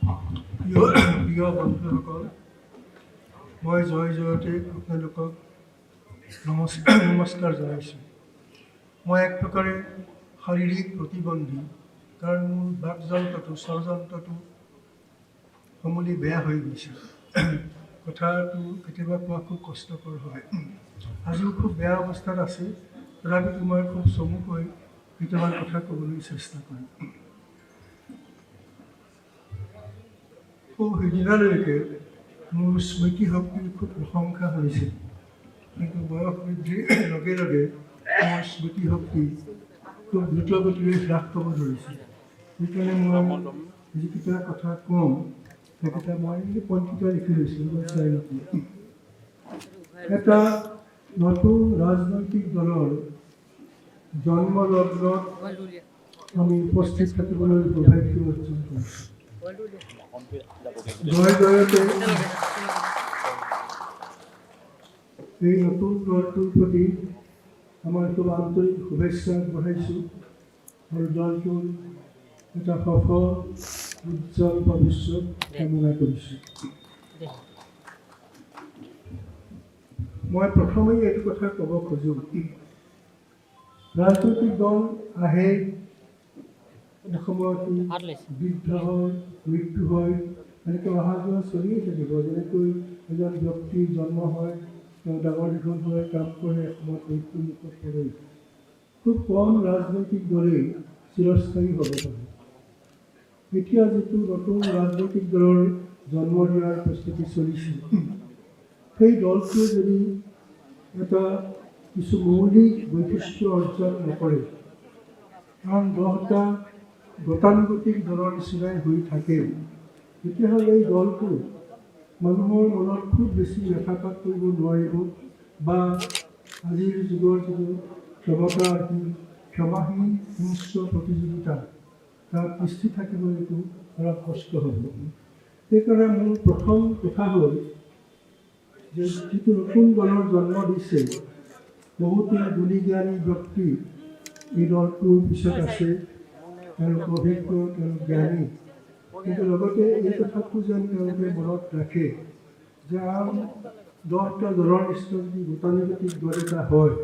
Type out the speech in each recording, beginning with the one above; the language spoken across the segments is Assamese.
প্ৰিয় বন্ধুসকল, মই জয় জয়তে আপোনালোকক নমস্কাৰ জনাইছোঁ। মই এক প্ৰকাৰে শাৰীৰিক প্ৰতিবন্ধী, কাৰণ মোৰ বাকযন্ত্ৰটো স্বৰযন্ত্ৰটো সমূলি বেয়া হৈ গৈছে। কথাটো কেতিয়াবা কোৱা খুব কষ্টকৰ হয়। আজিও খুব বেয়া অৱস্থাত আছে, তথাপিতো মই খুব চমুকৈ কেইটামান কথা ক'বলৈ চেষ্টা কৰিম। সেইদিনালৈকে মোৰ স্মৃতিশক্তিৰ খুব প্ৰশংসা হৈছিল, কিন্তু বয়স বৃদ্ধিৰ লগে লগে মোৰ স্মৃতিশক্তি খুব দ্ৰুতগতিৰে হ্ৰাস পাব ধৰিছে। সেইকাৰণে মই যিকেইটা কথা কওঁ সেইকেইটা মই পঞ্জিকা লিখি লৈছিলোঁ, মই চাই নকওঁ। এটা নতুন ৰাজনৈতিক দলৰ জন্মলগ্নত আমি উপস্থিত থাকিবলৈ সৌভাগ্য অৰ্জন কৰিছোঁ। জয় জয়তে এই নতুন দলটোৰ প্ৰতি আমাৰ খুব আন্তৰিক শুভেচ্ছা আগবঢ়াইছোঁ আৰু দলটোৰ এটা সফল উজ্জ্বল ভৱিষ্যত কামনা কৰিছোঁ। মই প্ৰথমেই এইটো কথা ক'ব খোজোঁ, ৰাজনৈতিক দল আহে, এসময়ত বৃদ্ধ হয়, মৃত্যু হয়, এনেকৈ অহা যোৱা চলিয়ে থাকিব। যেনেকৈ এজন ব্যক্তিৰ জন্ম হয়, তেওঁ ডাঙৰ দীঘল হৈ কাম কৰে, এসময়ত মৃত্যুৰ মুখত পৰে। খুব কম ৰাজনৈতিক দলেই চিৰস্থায়ী হ'ব পাৰে। এতিয়া যিটো নতুন ৰাজনৈতিক দলৰ জন্ম দিয়াৰ প্ৰস্তুতি চলিছে, সেই দলটোৱে যদি এটা কিছু মৌলিক বৈশিষ্ট্য অৰ্জন নকৰে, কাৰণ 10টা গতানুগতিক দলৰ নিচিনাই হৈ থাকে, তেতিয়াহ'লে এই দলটো মানুহৰ মনত খুব বেছি ৰেখাপাত কৰিব নোৱাৰিব, বা আজিৰ যুগৰ যিটো ক্ষমাহীন হিংস্ৰ প্ৰতিযোগিতা, তাত তিষ্ঠি থাকিবলৈতো অলপ কষ্ট হ'ব। সেইকাৰণে মোৰ প্ৰথম কথা হ'ল যে যিটো নতুন দলৰ জন্ম দিছে, বহুতো গুণী জ্ঞানী ব্যক্তি এই দলটোৰ পিছত আছে, তেওঁলোক অভিজ্ঞ, তেওঁলোক জ্ঞানী, কিন্তু লগতে এই কথাটো যেন তেওঁলোকে মনত ৰাখে যে আন 10টা দলৰ নিচিনা যদি গতানুগতিক দল এটা হয়,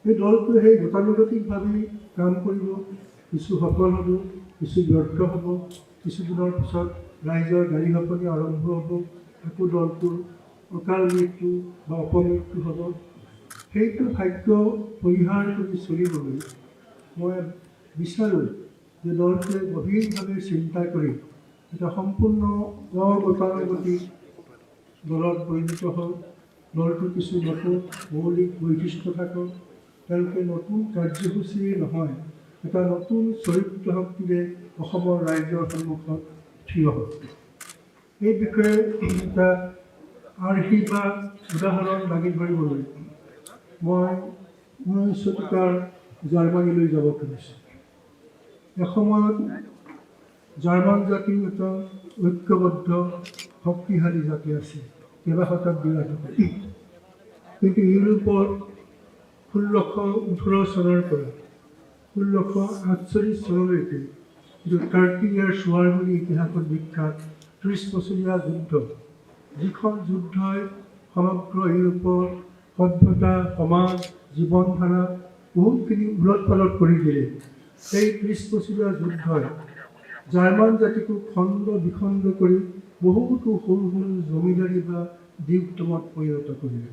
সেই দলটোৱে সেই গতানুগতিকভাৱেই কাম কৰিব, কিছু সফল হ'ব, কিছু ব্যৰ্থ হ'ব, কিছুদিনৰ পিছত ৰাইজৰ গাড়ী হপনি আৰম্ভ হ'ব, আকৌ দলটোৰ অকাল মৃত্যু বা অপমৃত্যু হ'ব। সেইটো ভাগ্য পৰিহাৰ কৰি চলিবলৈ মই বিচাৰোঁ যে দলটোৱে গভীৰভাৱে চিন্তা কৰি এটা সম্পূৰ্ণ অগতানুগতিক দলত পৰিণত হওক, দলটোৰ কিছু নতুন মৌলিক বৈশিষ্ট্য থাকক, তেওঁলোকে নতুন কাৰ্যসূচীৰে নহয়, এটা নতুন চৰিত্ৰ শক্তিৰে অসমৰ ৰাইজৰ সন্মুখত থিয় হওক। এই বিষয়ে এটা আৰ্হি বা উদাহৰণ দাঙি ধৰিবলৈ মই 19 শতিকাৰ জাৰ্মানীলৈ যাব খুজিছোঁ। এসময়ত জাৰ্মান জাতিৰ এটা ঐক্যবদ্ধ শক্তিশালী জাতি আছিল, কেইবা শতাব্দী আগতে। কিন্তু ইউৰোপত 1618 চনৰ পৰা 1648 চনলৈকে যিটো 30 Years War বুলি ইতিহাসত বিখ্যাত 30 বছৰীয়া যুদ্ধ, যিখন যুদ্ধই সমগ্ৰ ইউৰোপৰ সভ্যতা, সমাজ, জীৱন ধাৰা বহুতখিনি উলট পালট কৰি দিলে। সেই 30 বছৰীয়া যুদ্ধই জাৰ্মান জাতিটো খণ্ড বিখণ্ড কৰি বহুতো সৰু সৰু জমিদাৰী বা দ্বীপতমত পৰিণত কৰিলে।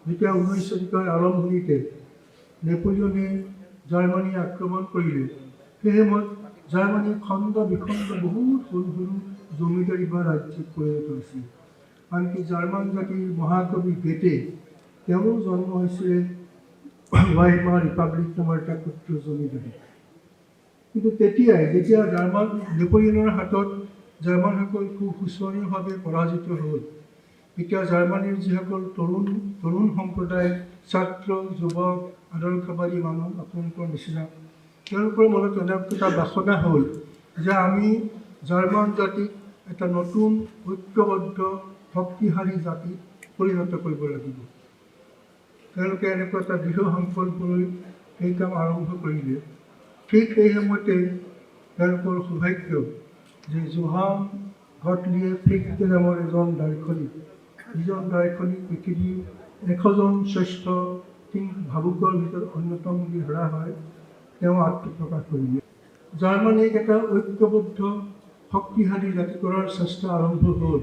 যেতিয়া 19 শতিকাৰ আৰম্ভণিতে নেপোলিয়নে জাৰ্মানী আক্ৰমণ কৰিলে, সেই সময়ত জাৰ্মানী খণ্ড বিখণ্ড বহুত সৰু সৰু জমিদাৰী বা ৰাজ্যত পৰিণত হৈছিল। আনকি জাৰ্মান জাতিৰ মহাকবি গেটে, তেওঁৰো জন্ম হৈছিলে ৱাইমাৰ ৰিপাব্লিক নামৰ এটা ক্ষুদ্ৰ জমিদাৰী। কিন্তু তেতিয়াই যেতিয়া নেপোলিয়নৰ হাতত জাৰ্মানসকল খুব শোচনীয়ভাৱে পৰাজিত হ'ল, এতিয়া জাৰ্মানীৰ যিসকল তৰুণ সম্প্ৰদায়, ছাত্ৰ, যুৱক, আদৰ্শবাদী মানুহ, আপোনালোকৰ নিচিনা, তেওঁলোকৰ মনত এনে এটা বাসনা হ'ল যে আমি জাৰ্মান জাতিক এটা নতুন ঐক্যবদ্ধ শক্তিশালী জাতিত পৰিণত কৰিব লাগিব। তেওঁলোকে এনেকুৱা এটা দৃঢ় সংকল্প লৈ সেই কাম আৰম্ভ কৰিলে। ঠিক সেই সময়তে তেওঁলোকৰ সৌভাগ্য যে জোহান গটলিয়ে ফিchte নামৰ এজন দাৰ্শনিক, যিজন দাৰ্শনিক পৃথিৱীৰ 100জন শ্ৰেষ্ঠ ভাবুকৰ ভিতৰত অন্যতম বুলি ধৰা হয়। তেওঁ আত্মপ্ৰকাশ কৰিলে। জাৰ্মানীক এটা ঐক্যবদ্ধ শক্তিশালী জাতি কৰাৰ চেষ্টা আৰম্ভ হ'ল।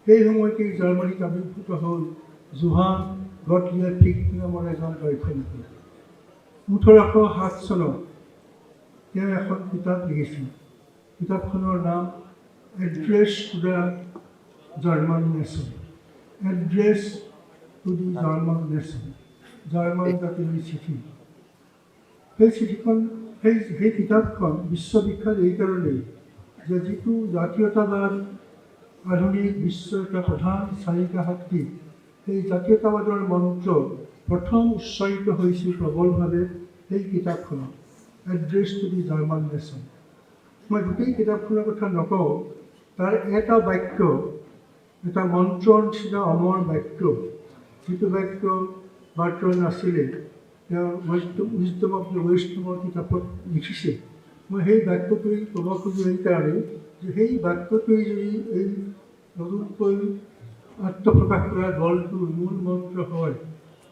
সেই সময়তেই জাৰ্মানীত আৱিৰ্ভূত হ'ল জোহান গটলিয়ে ফিchte নামৰ এজন দাৰ্শনিক। 1807 চনত তেওঁ এখন কিতাপ লিখিছিল। কিতাপখনৰ নাম address to the German nation. Address to the German nation, German জাতিৰ চিঠি। সেই চিঠিখন সেই কিতাপখন বিশ্ববিখ্যাত এইকাৰণেই যে যিটো জাতীয়তাবাদ আধুনিক বিশ্বৰ এটা প্ৰধান চালিকা শক্তি, সেই জাতীয়তাবাদৰ মন্ত্ৰ প্ৰথম উচ্চাৰিত হৈছিল প্ৰবলভাৱে সেই কিতাপখনত, address to the German nation. মই গোটেই কিতাপখনৰ কথা নকওঁ, তাৰ এটা বাক্য, এটা মন্ত্ৰৰ নিচিনা অমৰ বাক্য, যিটো বাক্য বাৰ্টন আছিলে তেওঁ উইজডম অফ দ্য ৱেষ্টমৰ কিতাপত লিখিছে। মই সেই বাক্যটোৱেই ক'ব খোজোঁ এইকাৰণে যে সেই বাক্যটোৱেই যদি এই নতুনকৈ আত্মপ্ৰকাশ কৰা দলটোৰ মূল মন্ত্ৰ হয়,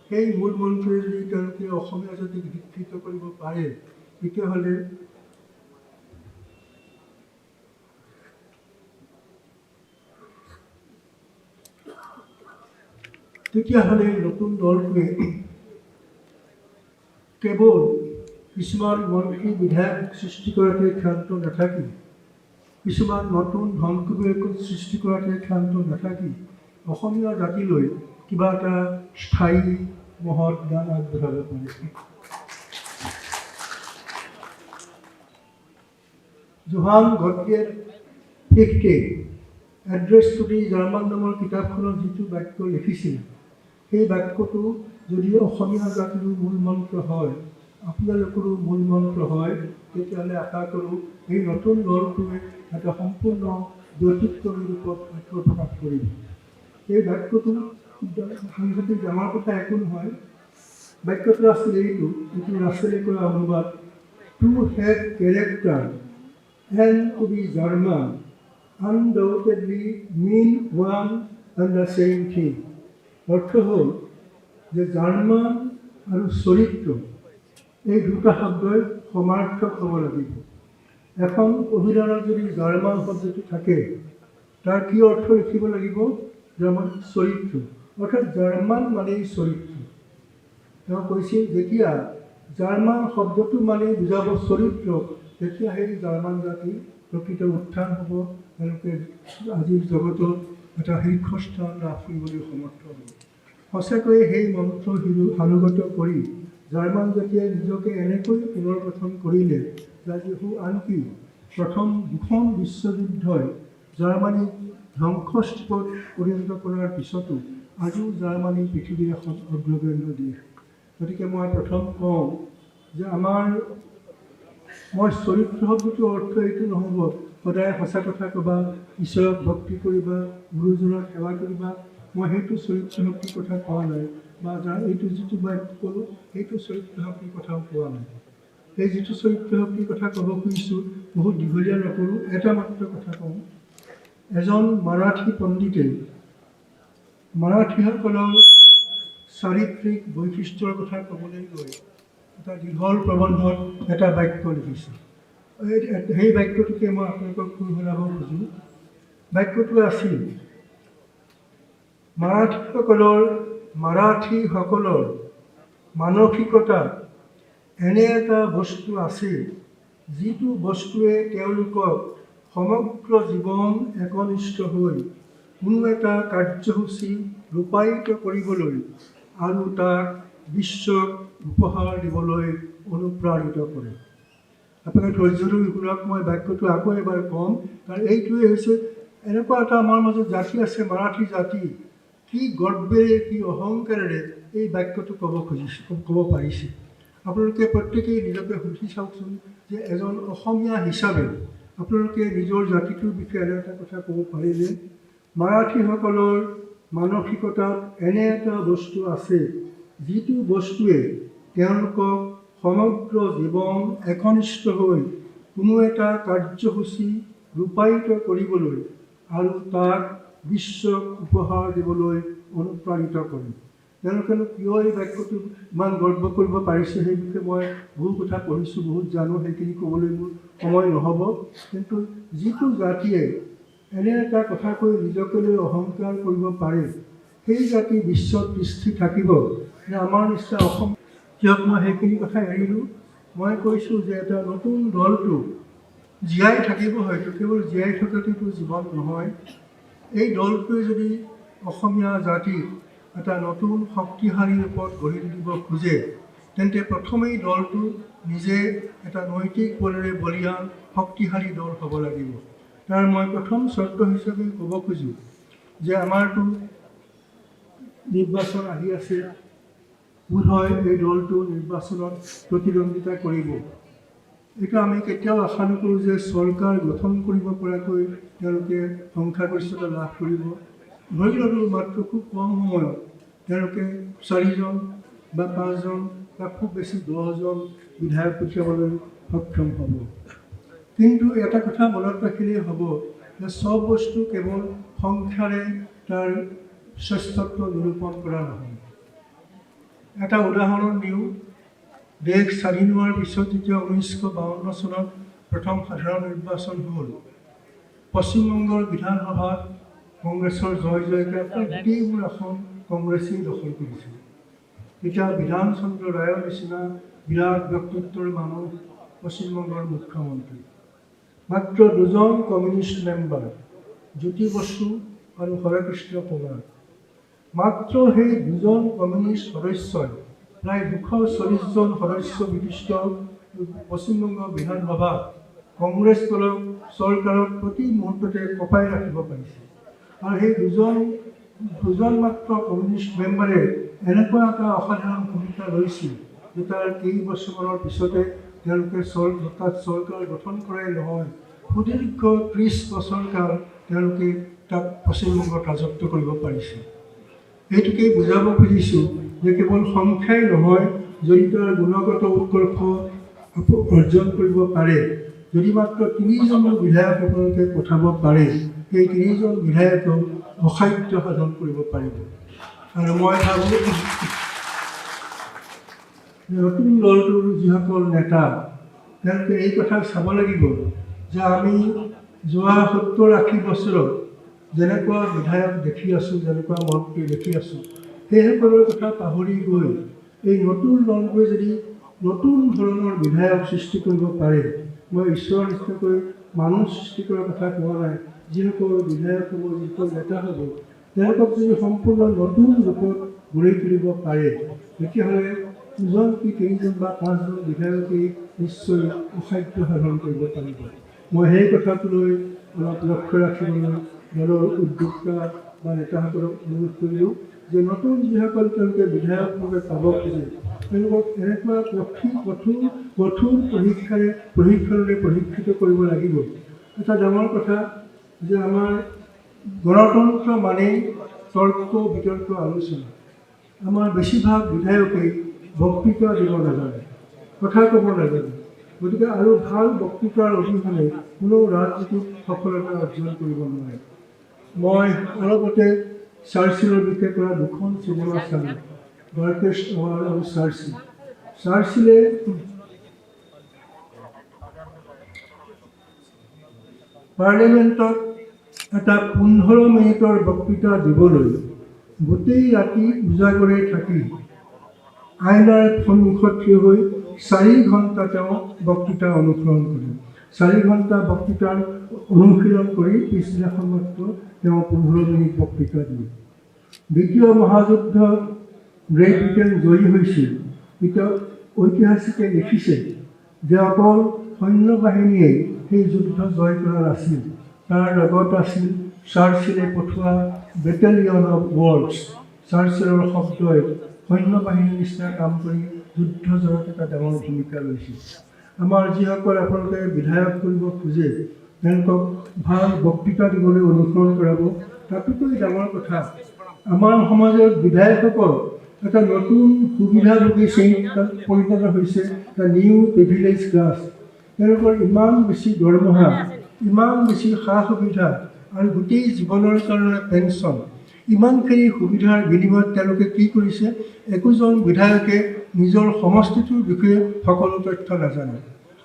সেই মূল মন্ত্ৰই যদি তেওঁলোকে অসমীয়া জাতিক শিক্ষিত কৰিব পাৰে, তেতিয়াহ'লে নতুন দলটোৱে কেৱল কিছুমান মন্ত্ৰী বিধায়ক সৃষ্টি কৰাতে ক্ষান্ত নাথাকি, কিছুমান নতুন ধনকুবেৰক সৃষ্টি কৰাতে ক্ষান্ত নাথাকি অসমীয়া জাতিলৈ কিবা এটা স্থায়ী মহৎ দান আগবঢ়াব পাৰে। Johann Gottlieb Fichte address to the German নামৰ কিতাপখনত যিটো বাক্য লিখিছিল, সেই বাক্যটো যদি অসমীয়া জাতিৰো মূল মন্ত্ৰ হয়, আপোনালোকৰো মূল মন্ত্ৰ হয়, তেতিয়াহ'লে আশা কৰোঁ এই নতুন দলটোৱে এটা সম্পূৰ্ণ ব্যক্তিত্বৰ ৰূপত আত্মপ্ৰকাশ কৰিব। এই বাক্যটো সাংঘাতিক ডাঙৰ কথা একো নহয়। বাক্যটো আছিল এইটো ৰাছেলে কৰা অনুবাদ, to have character and to be German undoubtedly mean one and the same thing. অৰ্থ হ'ল যে জাৰ্মান আৰু চৰিত্ৰ এই দুটা শব্দই সমাৰ্থক হ'ব লাগিব। এখন অভিধানত যদি জাৰ্মান শব্দটো থাকে, তাৰ কি অৰ্থ লিখিব লাগিব? জাৰ্মান চৰিত্ৰ, অৰ্থাৎ জাৰ্মান মানেই চৰিত্ৰ। তেওঁ কৈছিল যেতিয়া জাৰ্মান শব্দটো মানে বুজাব চৰিত্ৰ, তেতিয়া সেই জাৰ্মান জাতিৰ প্ৰকৃত উত্থান হ'ব, তেওঁলোকে আজিৰ জগতত এটা শীৰ্ষস্থান লাভ কৰিবলৈ সমৰ্থ হ'ব। সঁচাকৈয়ে সেই মন্ত্ৰ সানুগত কৰি জাৰ্মান জাতিয়ে নিজকে এনেকৈ পুনৰ গঠন কৰিলে যে আনকি প্ৰথম দুখন বিশ্বযুদ্ধই জাৰ্মানীক ধ্বংসস্তূপত পৰিণত কৰাৰ পিছতো আজিও জাৰ্মানী পৃথিৱীৰ এখন অগ্ৰগণ্য দেশ। গতিকে মই প্ৰথম কওঁ যে মই চৰিত্ৰ শব্দটোৰ অৰ্থ এইটো নহ'ব সদায় সঁচা কথা ক'বা, ঈশ্বৰক ভক্তি কৰিবা, গুৰুজনক সেৱা কৰিবা। মই সেইটো চৰিত্ৰ শক্তিৰ কথা কোৱা নাই, বা এইটো যিটো মই ক'লোঁ সেইটো চৰিত্ৰ শক্তিৰ কথাও কোৱা নাই। এই যিটো চৰিত্ৰ শক্তিৰ কথা ক'ব খুজিছোঁ বহুত দীঘলীয়া নকৰোঁ, এটা মাত্ৰ কথা কওঁ। এজন মাৰাঠী পণ্ডিতে মাৰাঠীসকলৰ চাৰিত্ৰিক বৈশিষ্ট্যৰ কথা ক'বলৈ গৈ এটা দীঘল প্ৰবন্ধত এটা বাক্য লিখিছে। সেই বাক্যটোকে মই আপোনালোকক কৈ শুনাব খোজোঁ। বাক্যটো আছিল, মাৰাঠীসকলৰ মানসিকতাত এনে এটা বস্তু আছে যিটো বস্তুৱে তেওঁলোকক সমগ্ৰ জীৱন একনিষ্ঠ হৈ কোনো এটা কাৰ্যসূচী ৰূপায়িত কৰিবলৈ আৰু তাক বিশ্বক উপহাৰ দিবলৈ অনুপ্ৰাণিত কৰে। আপোনালোকে ধৈৰ্য ধৰি শুনক, মই বাক্যটো আকৌ এবাৰ ক'ম, কাৰণ এইটোৱে হৈছে এনেকুৱা এটা আমাৰ মাজত জাতি আছে, মাৰাঠী জাতি, কি গৰ্বেৰে কি অহংকাৰেৰে এই বাক্যটো ক'ব পাৰিছে। আপোনালোকে প্ৰত্যেকেই নিজকে সুধি চাওকচোন যে এজন অসমীয়া হিচাপে আপোনালোকে নিজৰ জাতিটোৰ বিষয়ে এনে এটা কথা ক'ব পাৰিলে? মাৰাঠীসকলৰ মানসিকতাত এনে এটা বস্তু আছে যিটো বস্তুৱে তেওঁলোকক সমগ্ৰ জীৱন একনিষ্ঠ হৈ কোনো এটা কাৰ্যসূচী ৰূপায়িত কৰিবলৈ আৰু তাক বিশ্বক উপহাৰ দিবলৈ অনুপ্ৰাণিত কৰিম। তেওঁলোকেনো কিয় এই বাক্যটো ইমান গৰ্ব কৰিব পাৰিছে, সেই বিষয়ে মই বহু কথা পঢ়িছোঁ, বহুত জানো, সেইখিনি ক'বলৈ মোৰ সময় নহ'ব। কিন্তু যিটো জাতিয়ে এনে এটা কথা কৈ নিজকে লৈ অহংকাৰ কৰিব পাৰে, সেই জাতি বিশ্বত তিষ্ঠি থাকিব যে আমাৰ নিচিনা অসম। কিয়ক মই সেইখিনি কথা এৰিলোঁ? মই কৈছোঁ যে এটা নতুন দলটো জীয়াই থাকিব, হয়তো কেৱল জীয়াই থকাটোতো জীৱন নহয়। এই দলটোৱে যদি অসমীয়া জাতিক এটা নতুন শক্তিশালী ৰূপত গঢ়ি তুলিব খোজে, তেন্তে প্ৰথমেই দলটো নিজে এটা নৈতিক বলেৰে বলীয়ান শক্তিশালী দল হ'ব লাগিব। তাৰ মই প্ৰথম চৰ্ত হিচাপে ক'ব খোজোঁ যে আমাৰতো নিৰ্বাচন আহি আছে। বোধ হয় এই দলটো নিৰ্বাচনত প্ৰতিদ্বন্দ্বিতা কৰিব। এইটো আমি কেতিয়াও আশা নকৰোঁ যে চৰকাৰ গঠন কৰিব পৰাকৈ তেওঁলোকে সংখ্যাগৰিষ্ঠতা লাভ কৰিব। ধৰি ল'লোঁ মাত্ৰ খুব কম সময়ত তেওঁলোকে 4জন বা 5জন বা খুব বেছি 10জন বিধায়ক পঠিয়াবলৈ সক্ষম হ'ব। কিন্তু এটা কথা মনত ৰাখিলেই হ'ব যে চব বস্তু কেৱল সংখ্যাৰে তাৰ শ্ৰেষ্ঠত্ব নিৰূপণ কৰা নহয়। এটা উদাহৰণ দিওঁ। দেশ স্বাধীন হোৱাৰ পিছত যেতিয়া 1952 চনত প্ৰথম সাধাৰণ নিৰ্বাচন হ'ল, পশ্চিমবংগৰ বিধানসভাত কংগ্ৰেছৰ জয় জয়কাৰ গোটেইবোৰ আসন কংগ্ৰেছেই দখল কৰিছিল। এতিয়া বিধান চন্দ্ৰ ৰায়ৰ নিচিনা বিৰাট ব্যক্তিত্বৰ মানুহ পশ্চিমবংগৰ মুখ্যমন্ত্ৰী। মাত্ৰ 2জন কমিউনিষ্ট মেম্বাৰ, জ্যোতি বসু আৰু হৰেকৃষ্ণ কুমাৰ। মাত্ৰ সেই 2জন কমিউনিষ্ট সদস্যই প্ৰায় 240জন সদস্য বিশিষ্ট পশ্চিমবংগ বিধানসভা কংগ্ৰেছ দলক চৰকাৰক প্ৰতি মুহূৰ্ততে কঁপাই ৰাখিব পাৰিছে। আৰু সেই দুজন মাত্ৰ কমিউনিষ্ট মেম্বাৰে এনেকুৱা এটা অসাধাৰণ ভূমিকা লৈছিল যে তাৰ কেইবছৰমানৰ পিছতে তেওঁলোকে তাত চৰকাৰ গঠন কৰাই নহয়, সুদীৰ্ঘ 30 বছৰ কাল তেওঁলোকে তাত পশ্চিমবংগত ৰাজত্ব কৰিব পাৰিছে। এইটোকেই বুজাব খুজিছোঁ যে কেৱল সংখ্যাই নহয়, যদি তাৰ গুণগত উৎকৰ্ষ অৰ্জন কৰিব পাৰে, যদি মাত্ৰ 3জন বিধায়ক আপোনালোকে পঠাব পাৰে, সেই 3জন বিধায়কক অসাধ্য সাধন কৰিব পাৰিব। আৰু মই ভাবোঁ নতুন দলটোৰ যিসকল নেতা, তেওঁলোকে এই কথা চাব লাগিব যে আমি যোৱা 70-80 বছৰত যেনেকুৱা বিধায়ক দেখি আছোঁ, যেনেকুৱা মন্ত্ৰী দেখি আছোঁ, সেইসকলৰ কথা পাহৰি গৈ এই নতুন দলটোৱে যদি নতুন ধৰণৰ বিধায়ক সৃষ্টি কৰিব পাৰে, মই ঈশ্বৰৰ নিচিনাকৈ মানুহ সৃষ্টি কৰাৰ কথা কোৱা নাই, যিসকল বিধায়ক হ'ব, যিসকল নেতা হ'ব, তেওঁলোকক যদি সম্পূৰ্ণ নতুন ৰূপত গঢ়ি তুলিব পাৰে, তেতিয়াহ'লে 2জন কি 3জন বা 5জন বিধায়কেই নিশ্চয় অসাধ্য সাধন কৰিব পাৰিব। মই সেই কথাটোলৈ অলপ লক্ষ্য ৰাখিবলৈ দলৰ উদ্যোক্তা বা নেতাসকলক অনুৰোধ কৰিলোঁ যে নতুন যিসকল তেওঁলোকে বিধায়কভাৱে পাব খোজে, তেওঁলোকক এনেকুৱা কঠোৰ প্ৰশিক্ষণেৰে প্ৰশিক্ষিত কৰিব লাগিব। এটা ডাঙৰ কথা যে আমাৰ গণতন্ত্ৰ মানেই তৰ্ক বিতৰ্ক আলোচনা। আমাৰ বেছিভাগ বিধায়কেই বক্তৃতা দিব নাজানে, কথা ক'ব নাজানে। গতিকে আৰু ভাল বক্তৃতাৰ অবিহনে কোনো ৰাজনীতিক সফলতা অৰ্জন কৰিব নোৱাৰে। মই অলপতে চাৰ্চিলৰ বিষয়ে কৰা 2খন চিনেমা চালোঁ, বাৰ্কেষ্ট আৱাৰ আৰু চাৰ্চিল। চাৰ্চিলে পাৰ্লিমেণ্টত এটা 15 মিনিটৰ বক্তৃতা দিবলৈ গোটেই ৰাতি উজাগৰে থাকি আইনাৰ সন্মুখত থিয় হৈ 4 ঘণ্টা তেওঁ বক্তৃতা অনুসৰণ কৰে। 4 ঘণ্টা বক্তৃতাৰ অনুশীলন কৰি পিছদিনাখন মাত্ৰ তেওঁ 15 মিনিট বক্তৃতা দিয়ে। দ্বিতীয় মহাযুদ্ধত গ্ৰেট ব্ৰিটেইন জয়ী হৈছিল। এতিয়া ঐতিহাসিকে লিখিছে যে অকল সৈন্য বাহিনীয়ে সেই যুদ্ধ জয় কৰা নাছিল, তাৰ লগত আছিল চাৰ্চিলে পঠোৱা বেটেলিয়ন অফ ৱৰ্ডছ। চাৰ্চিলৰ শব্দই সৈন্য বাহিনীৰ নিচিনা কাম কৰি যুদ্ধ জয়ত এটা ডাঙৰ ভূমিকা লৈছিল। আমাৰ যিসকল আপোনালোকে বিধায়ক কৰিব খোজে, তেওঁলোকক ভাল বক্তৃতা দিবলৈ অনুসৰণ কৰাব। তাতোকৈ ডাঙৰ কথা, আমাৰ সমাজৰ বিধায়কসকল এটা নতুন সুবিধাভোগী শ্ৰেণীত পৰিণত হৈছে, এটা নিউ প্ৰিভিলেজ ক্লাছ। তেওঁলোকৰ ইমান বেছি দৰমহা, ইমান বেছি সা সুবিধা, আৰু গোটেই জীৱনৰ কাৰণে পেঞ্চন, ইমানখিনি সুবিধাৰ বিনিময়ত তেওঁলোকে কি কৰিছে, একোজন বিধায়কে নিজৰ সমষ্টিটোৰ বিষয়ে সকলো তথ্য নাজানে।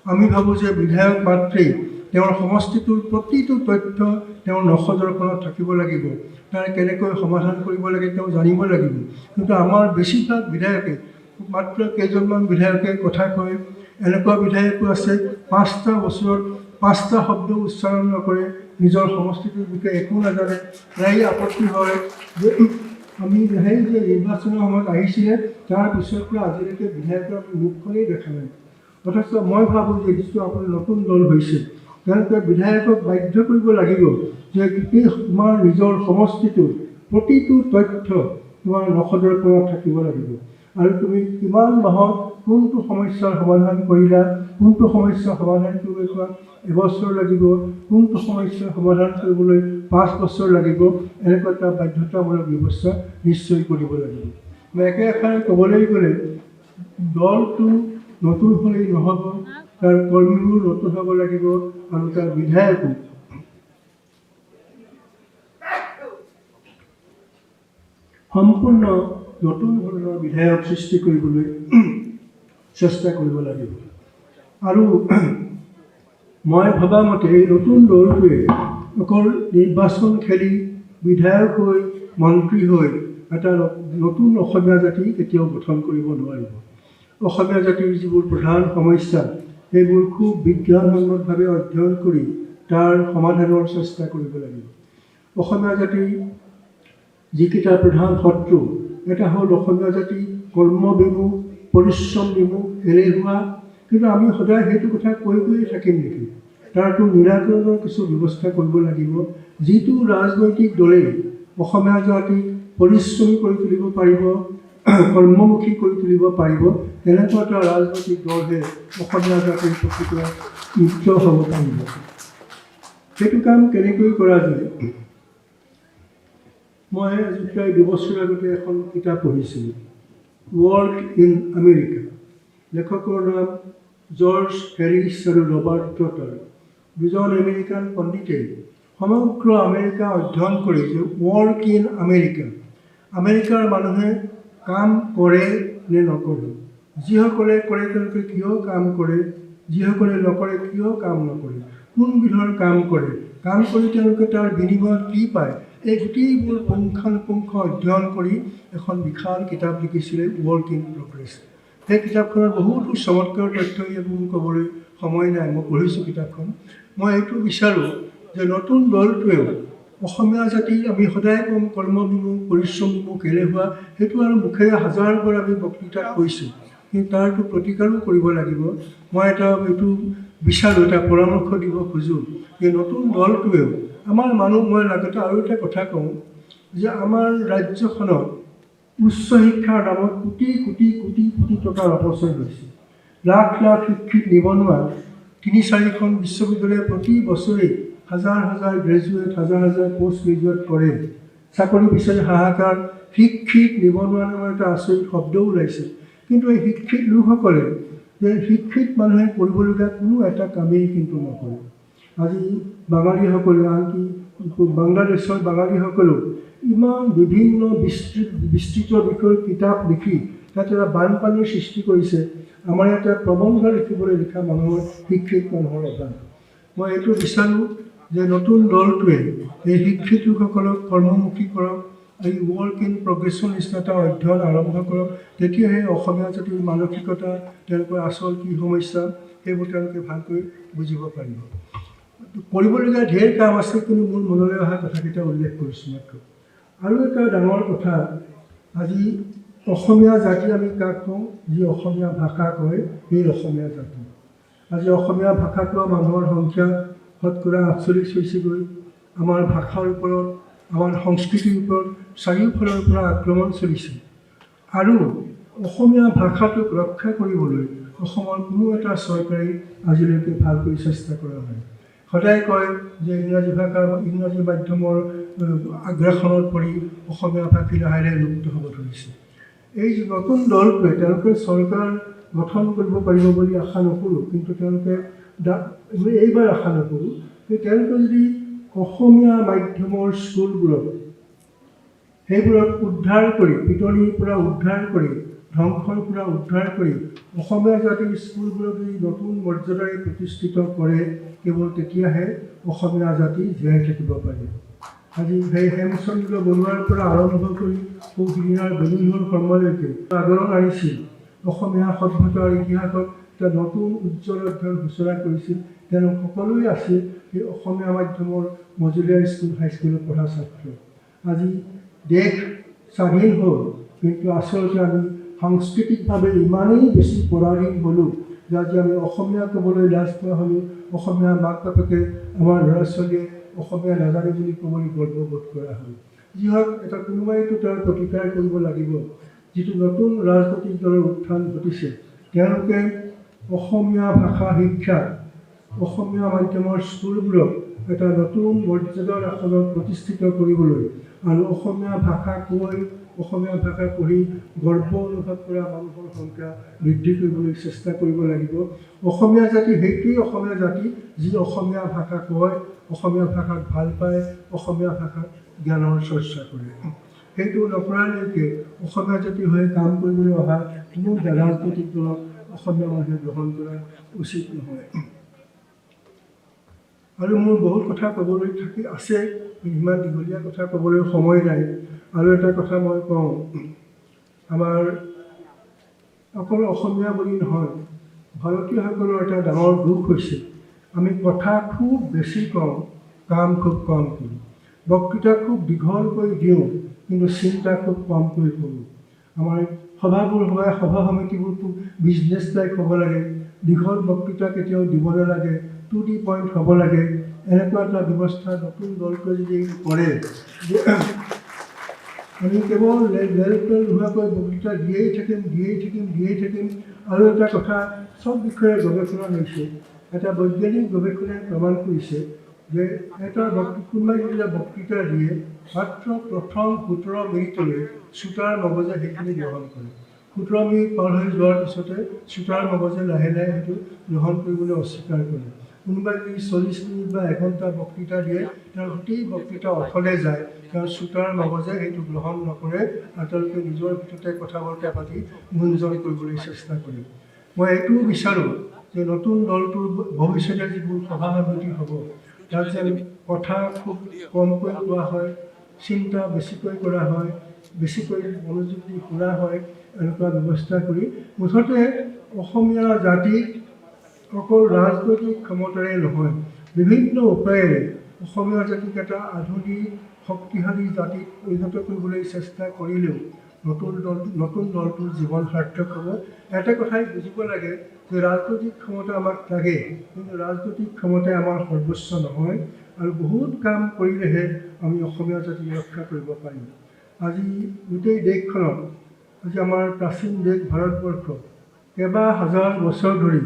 আমি ভাবোঁ যে বিধায়ক মাত্ৰেই তেওঁৰ সমষ্টিটোৰ প্ৰতিটো তথ্য তেওঁৰ নখদৰ্পণত থাকিব লাগিব, তাৰ কেনেকৈ সমাধান কৰিব লাগে তেওঁ জানিব লাগিব। কিন্তু আমাৰ বেছিভাগ বিধায়কে, মাত্ৰ কেইজনমান বিধায়কে কথা কয়, এনেকুৱা বিধায়কো আছে 5টা বছৰত 5টা শব্দ উচ্চাৰণ নকৰে, নিজৰ সমষ্টিটোৰ বিষয়ে একো নাজানে। প্ৰায় আপত্তি হয় যে আমি সেই যে নিৰ্বাচনৰ সময়ত আহিছিলে তাৰ পিছৰ পৰা আজিলৈকে বিধায়কৰ মুখখনেই দেখা নাই। অথচ মই ভাবোঁ যে যিটো আপোনাৰ নতুন দল হৈছে, তেওঁলোকে বিধায়কক বাধ্য কৰিব লাগিব যে গোটেই তোমাৰ নিজৰ সমষ্টিটোৰ প্ৰতিটো তথ্য তোমাৰ নখদৰ্পণত থাকিব লাগিব, আৰু তুমি কিমান মাহত কোনটো সমস্যাৰ সমাধান কৰিলা, কোনটো সমস্যা সমাধান কৰিবলৈ এবছৰ লাগিব, কোনটো সমস্যা সমাধান কৰিবলৈ 5 বছৰ লাগিব, এনেকুৱা এটা বাধ্যতামূলক ব্যৱস্থা নিশ্চয় কৰিব লাগিব। মই একে এষাৰে ক'বলৈ গ'লে দলটো নতুন হ'লেই নহ'ব, তাৰ কৰ্মীবোৰ নতুন হ'ব লাগিব, আৰু তাৰ বিধায়কো সম্পূৰ্ণ নতুন ধৰণৰ বিধায়ক সৃষ্টি কৰিবলৈ চেষ্টা কৰিব লাগিব। আৰু মই ভবা মতে এই নতুন দলটোৱে অকল নিৰ্বাচন খেলি বিধায়ক হৈ মন্ত্ৰী হৈ এটা নতুন অসমীয়া জাতি কেতিয়াও গঠন কৰিব নোৱাৰিব। অসমীয়া জাতিৰ যিবোৰ প্ৰধান সমস্যা সেইবোৰ খুব বিজ্ঞানসন্মতভাৱে অধ্যয়ন কৰি তাৰ সমাধানৰ চেষ্টা কৰিব লাগিব। অসমীয়া জাতিৰ যিকেইটা প্ৰধান শত্ৰু, এটা হ'ল অসমীয়া জাতি কৰ্মবিমুখ, পৰিশ্ৰম বিমুখ, এলেহুৱা। কিন্তু আমি সদায় সেইটো কথা কৈয়ে থাকিম নেকি? তাৰতো নিৰাকৰণৰ কিছু ব্যৱস্থা কৰিব লাগিব। যিটো ৰাজনৈতিক দলেই অসমীয়া জাতিক পৰিশ্ৰমী কৰি তুলিব পাৰিব, কৰ্মমুখী কৰি তুলিব পাৰিব, তেনেকুৱা এটা ৰাজনৈতিক দলহে অসমীয়া জাতিৰ প্ৰকৃত মিত্ৰ হ'ব পাৰিব। সেইটো কাম কেনেকৈ কৰা যায়? মই আজি প্ৰায় 2 বছৰ আগতে এখন কিতাপ পঢ়িছিলোঁ, ৱৰ্ক ইন আমেৰিকা। লেখকৰ নাম জৰ্জ হেৰিছ আৰু ৰবাৰ্ট ট্ৰটাৰ। দুজন আমেৰিকান পণ্ডিতে সমগ্ৰ আমেৰিকা অধ্যয়ন কৰি যে ৱৰ্ক ইন আমেৰিকা, আমেৰিকাৰ মানুহে কাম কৰে নে নকৰে, যিসকলে কৰে তেওঁলোকে কিয় কাম কৰে, যিসকলে নকৰে কিয় কাম নকৰে, কোনবিধৰ কাম কৰে, কাম কৰি তেওঁলোকে তাৰ বিনিময়ত কি পায়, এই গোটেইবোৰ পুংখানুপুংখ অধ্যয়ন কৰি এখন বিশাল কিতাপ লিখিছিলে ৱৰ্ক ইন প্ৰগ্ৰেছ। সেই কিতাপখনৰ বহুতো চমৎকাৰ তথ্য এইবোৰ ক'বলৈ সময় নাই, মই পঢ়িছোঁ কিতাপখন। মই এইটো বিচাৰোঁ যে নতুন দলটোৱেও অসমীয়া জাতি, আমি সদায় কম কৰ্মবিমুখ, পৰিশ্ৰম বিমুখ, এলেহুৱা, সেইটো আৰু মুখেৰে হাজাৰবাৰ আমি বক্তৃতা কৈছোঁ, কিন্তু তাৰতো প্ৰতিকাৰো কৰিব লাগিব। মই এইটো বিচাৰোঁ, এটা পৰামৰ্শ দিব খোজোঁ যে নতুন দলটোৱেও আমাৰ মানুহ, মই লগতে আৰু এটা কথা কওঁ যে আমাৰ ৰাজ্যখনত উচ্চ শিক্ষাৰ নামত কোটি কোটি কোটি কোটি টকাৰ অপচয় হৈছে। লাখ লাখ শিক্ষিত নিবনুৱা, 3-4খন বিশ্ববিদ্যালয়ে প্ৰতি বছৰেই হাজাৰ হাজাৰ গ্ৰেজুৱেট, হাজাৰ হাজাৰ পষ্ট গ্ৰেজুৱেট কৰে। চাকৰি বিচাৰি হাহাকাৰ, শিক্ষিত নিবনুৱা নামৰ এটা আচৰিত শব্দও ওলাইছে। কিন্তু এই শিক্ষিত লোকসকলে যে শিক্ষিত মানুহে কৰিবলগীয়া কোনো এটা কামেই কিন্তু নকৰে। আজি বাঙালীসকলে, আনকি বাংলাদেশৰ বাঙালীসকলেও ইমান বিভিন্ন বিস্তৃত বিষয়ৰ কিতাপ লিখি তাত এটা বানপানীৰ সৃষ্টি কৰিছে। আমাৰ ইয়াতে প্ৰবন্ধ লিখা মানুহৰ, শিক্ষিত মানুহৰ অভাৱ। মই এইটো বিচাৰোঁ যে নতুন দলটোৱে এই শিক্ষিত লোকসকলক কৰ্মমুখী কৰক, এই ৱৰ্ক ইন প্ৰগ্ৰেছৰ নিচিনা এটা অধ্যয়ন আৰম্ভ কৰক। তেতিয়াহে অসমীয়া জাতিৰ মানসিকতা, তেওঁলোকৰ আচল কি সমস্যা, সেইবোৰ তেওঁলোকে ভালকৈ বুজিব পাৰিব। কৰিবলগীয়া ঢেৰ কাম আছে, কিন্তু মোৰ মনলৈ অহা কথাকেইটা উল্লেখ কৰিছোঁ মাত্ৰ। আৰু এটা ডাঙৰ কথা, আজি অসমীয়া জাতি আমি কাক কওঁ? যি অসমীয়া ভাষা কয় সেই অসমীয়া জাতি। আজি অসমীয়া ভাষা কোৱা মানুহৰ সংখ্যা শতকৰা 48 হৈছেগৈ। আমাৰ ভাষাৰ ওপৰত, আমাৰ সংস্কৃতিৰ ওপৰত চাৰিওফালৰ পৰা আক্ৰমণ চলিছে। আৰু অসমীয়া ভাষাটোক ৰক্ষা কৰিবলৈ অসমৰ কোনো এটা চৰকাৰে আজিলৈকে ভালকৈ চেষ্টা কৰা নাই। সদায় কয় যে ইংৰাজী মাধ্যমৰ আগ্ৰাসনত পৰি অসমীয়া ভাষী লাহে লাহে লুপ্ত হ'ব ধৰিছে। এই নতুন দলটোৱে তেওঁলোকে চৰকাৰ গঠন কৰিব পাৰিব বুলি আশা নকৰোঁ, কিন্তু তেওঁলোকে এইবাৰ আশা নকৰোঁ যে তেওঁলোকে যদি অসমীয়া মাধ্যমৰ স্কুলবোৰত সেইবোৰক উদ্ধাৰ কৰি, পিটনিৰ পৰা উদ্ধাৰ কৰি, ধ্বংসৰ পৰা উদ্ধাৰ কৰি অসমীয়া জাতিৰ স্কুলবোৰক যদি নতুন মৰ্যাদাৰে প্ৰতিষ্ঠিত কৰে, কেৱল তেতিয়াহে অসমীয়া জাতি জীয়াই থাকিব পাৰে। আজি সেই হেমচন্দ্ৰ বৰুৱাৰ পৰা আৰম্ভ কৰি সিদিনাৰ বেলুধৰ শৰ্মালৈকে আগৰণ আনিছিল। অসমীয়া সভ্যতাৰ ইতিহাসত এটা নতুন উজ্জ্বল অধ্যায়ৰ সূচনা কৰিছিল। তেওঁলোক সকলোৱে আছিল সেই অসমীয়া মাধ্যমৰ মজলীয়া স্কুল, হাইস্কুলত পঢ়া ছাত্ৰ। আজি দেশ স্বাধীন হ'ল, কিন্তু আচলতে আমি সাংস্কৃতিকভাৱে ইমানেই বেছি পৰাধীন হ'লোঁ যে আজি আমি অসমীয়া ক'বলৈ লাজ পোৱা হ'লোঁ। অসমীয়া মাক বাপেকে আমাৰ ল'ৰা ছোৱালীয়ে অসমীয়া নাজানে বুলি ক'বলৈ গৰ্ববোধ কৰা হ'ল। যি হওক, এটা কোনোবাইতো তাৰ প্ৰতিকাৰ কৰিব লাগিব। যিটো নতুন ৰাজনৈতিক দলৰ উত্থান ঘটিছে, তেওঁলোকে অসমীয়া ভাষা শিক্ষা, অসমীয়া মাধ্যমৰ স্কুলবোৰক এটা নতুন মৰ্যাদাৰ আসনত প্ৰতিষ্ঠিত কৰিবলৈ আৰু অসমীয়া ভাষা কৈ, অসমীয়া ভাষা পঢ়ি গৰ্ব অনুভৱ কৰা মানুহৰ সংখ্যা বৃদ্ধি কৰিবলৈ চেষ্টা কৰিব লাগিব। অসমীয়া জাতি সেইটোৱেই অসমীয়া জাতি যি অসমীয়া ভাষা কয়, অসমীয়া ভাষাক ভাল পায়, অসমীয়া ভাষাত জ্ঞানৰ চৰ্চা কৰে। সেইটো নকৰালৈকে অসমীয়া জাতিৰ হৈ কাম কৰিবলৈ অহা কোনো ৰাজনৈতিক দলক অসমীয়া মানুহে গ্ৰহণ কৰা উচিত নহয়। আৰু মোৰ বহুত কথা ক'বলৈ আছে, ইমান দীঘলীয়া কথা ক'বলৈ সময় নাই। আৰু এটা কথা মই কওঁ, আমাৰ অকল অসমীয়া বুলি নহয়, ভাৰতীয়সকলৰ এটা ডাঙৰ দুখ হৈছে আমি কথা খুব বেছি কওঁ, কাম খুব কম কৰোঁ। বক্তৃতা খুব দীঘলকৈ দিওঁ, কিন্তু চিন্তা খুব কমকৈ কৰোঁ। আমাৰ সভাবোৰ হয়, সভা সমিতিবোৰ খুব বিজনেছ টাইপ হ'ব লাগে। দীঘল বক্তৃতা কেতিয়াও দিব নালাগে, টু দি পইণ্ট হ'ব লাগে। এনেকুৱা এটা ব্যৱস্থা নতুন দলটোৱে যদি কৰে, আমি কেৱল লেল পেল নোহোৱাকৈ বক্তৃতা দিয়েই থাকিম। আৰু এটা কথা, চব বিষয়ে গৱেষণা হৈছে। এটা বৈজ্ঞানিক গৱেষণাই প্ৰমাণ কৰিছে যে কোনোবাই যেতিয়া বক্তৃতা দিয়ে, মাত্ৰ প্ৰথম 17 মিনিটলৈ শ্ৰোতাৰ মগজে সেইখিনি গ্ৰহণ কৰে। 17 মিনিট পাৰ হৈ যোৱাৰ পিছতে শ্ৰোতাৰ মগজে লাহে লাহে সেইটো গ্ৰহণ কৰিবলৈ অস্বীকাৰ কৰে। কোনোবাই যদি 40 মিনিট বা এঘণ্টা বক্তৃতা দিয়ে, তেওঁৰ গোটেই বক্তৃতা অথলে যায়, কাৰণ শ্ৰোতাৰ মগজে সেইটো গ্ৰহণ নকৰে আৰু তেওঁলোকে নিজৰ ভিতৰতে কথা বতৰা পাতি মনোৰঞ্জন কৰিবলৈ চেষ্টা কৰে। মই এইটোও বিচাৰোঁ যে নতুন দলটোৰ ভৱিষ্যতে যিবোৰ সভা সমিতি হ'ব, তাত যেন কথা খুব কমকৈ কোৱা হয়, চিন্তা বেছিকৈ কৰা হয়, বেছিকৈ মনোযোগ দি শুনা হয়, এনেকুৱা ব্যৱস্থা কৰি মুঠতে অসমীয়া জাতিক অকল ৰাজনৈতিক ক্ষমতাৰে নহয়, বিভিন্ন উপায়েৰে অসমীয়া জাতিক এটা আধুনিক শক্তিশালী জাতিত পৰিণত কৰিবলৈ চেষ্টা কৰিলেও নতুন দলটোৰ জীৱন সাৰ্থক হ'ব। এটা কথাই বুজিব লাগে যে ৰাজনৈতিক ক্ষমতা আমাক লাগে, কিন্তু ৰাজনৈতিক ক্ষমতাই আমাৰ সৰ্বোচ্চ নহয়। আৰু বহুত কাম কৰিলেহে আমি অসমীয়া জাতিক ৰক্ষা কৰিব পাৰিম। আজি গোটেই দেশখনত, আজি আমাৰ প্ৰাচীন দেশ ভাৰতবৰ্ষ কেইবা হাজাৰ বছৰ ধৰি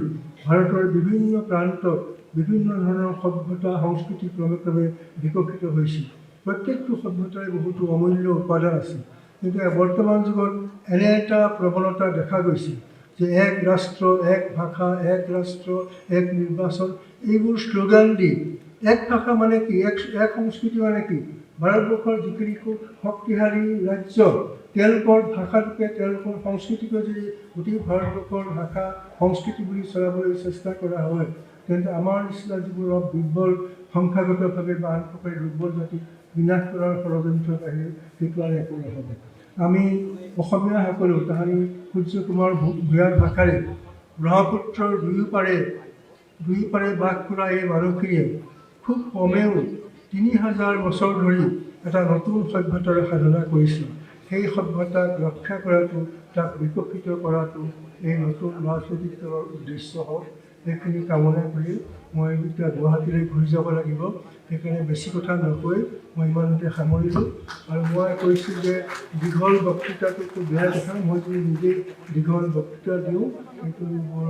ভাৰতৰ বিভিন্ন প্ৰান্তত বিভিন্ন ধৰণৰ সভ্যতা সংস্কৃতি ক্ৰমে বিকশিত হৈছিল। প্ৰত্যেকটো সভ্যতাৰে বহুতো অমূল্য উপাদান আছে, কিন্তু বৰ্তমান যুগত এনে এটা প্ৰৱণতা দেখা গৈছে যে এক ৰাষ্ট্ৰ, এক ভাষা, এক ৰাষ্ট্ৰ, এক নিৰ্বাচন, এইবোৰ শ্লোগান দি এক ভাষা মানে কি, এক সংস্কৃতি মানে কি, ভাৰতবৰ্ষৰ যিখিনি খুব শক্তিশালী ৰাজ্য, তেওঁলোকৰ ভাষাটোকে, তেওঁলোকৰ সংস্কৃতিকে যদি গোটেই ভাৰতবৰ্ষৰ ভাষা সংস্কৃতি বুলি চলাবলৈ চেষ্টা কৰা হয়, তেন্তে আমাৰ নিচিনা যিবোৰ দুৰ্বল সংখ্যাগতভাৱে বা আন প্ৰকাৰে দুৰ্বল জাতি বিনাশ কৰাৰ ষড়যন্ত্ৰ বাহিৰে সেইটো আৰু একো নহ'ব। আমি অসমীয়াসকলেও তাহানি সূৰ্য কুমাৰ ভূঞাৰ ভাষাৰে ব্ৰহ্মপুত্ৰৰ দুয়োপাৰে বাস কৰা এই মানুহখিনিয়ে খুব কমেও 3000 বছৰ ধৰি এটা নতুন সভ্যতাৰ সাধনা কৰিছিল। সেই সভ্যতাক ৰক্ষা কৰাটো, তাক বিকশিত কৰাটো এই নতুন ৰাজনৈতিক দলৰ উদ্দেশ্য হওক, সেইখিনি কামনা কৰি মই এতিয়া গুৱাহাটীলৈ ঘূৰি যাব লাগিব। সেইকাৰণে বেছি কথা নকৈ মই ইমানতে সামৰিলোঁ। আৰু মই কৈছোঁ যে দীঘল বক্তৃতাটো খুব বেয়া কথা। মই যদি নিজেই দীঘল বক্তৃতা দিওঁ, সেইটো মোৰ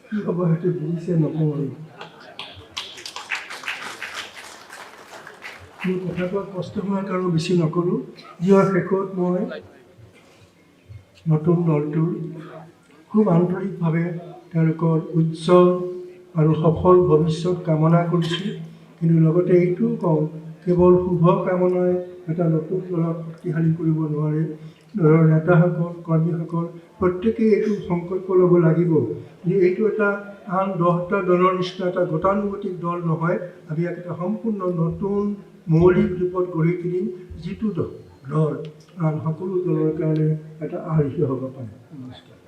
কি হ'ব সেইটো বুজিছে নকওঁ। আৰু মোৰ কথাটো কষ্ট হোৱাত আৰু বেছি নকৰোঁ। যিহৰ শেষত মই নতুন দলটোৰ খুব আন্তৰিকভাৱে তেওঁলোকৰ উজ্জ্বল আৰু সফল ভৱিষ্যত কামনা কৰিছোঁ। কিন্তু লগতে এইটোও কওঁ, কেৱল শুভ কামনাই এটা নতুন দলক শক্তিশালী কৰিব নোৱাৰে। দলৰ নেতাসকল, কৰ্মীসকল প্ৰত্যেকেই এইটো সংকল্প ল'ব লাগিব যে এইটো এটা আন 10টা দলৰ নিচিনা এটা গতানুগতিক দল নহয়, আমি এটা সম্পূৰ্ণ নতুন মৌলিক ৰূপত গঢ়ি তুলিম, যিটো দল আন সকলো দলৰ কাৰণে এটা আৰ্হি হ'ব পাৰে। নমস্কাৰ।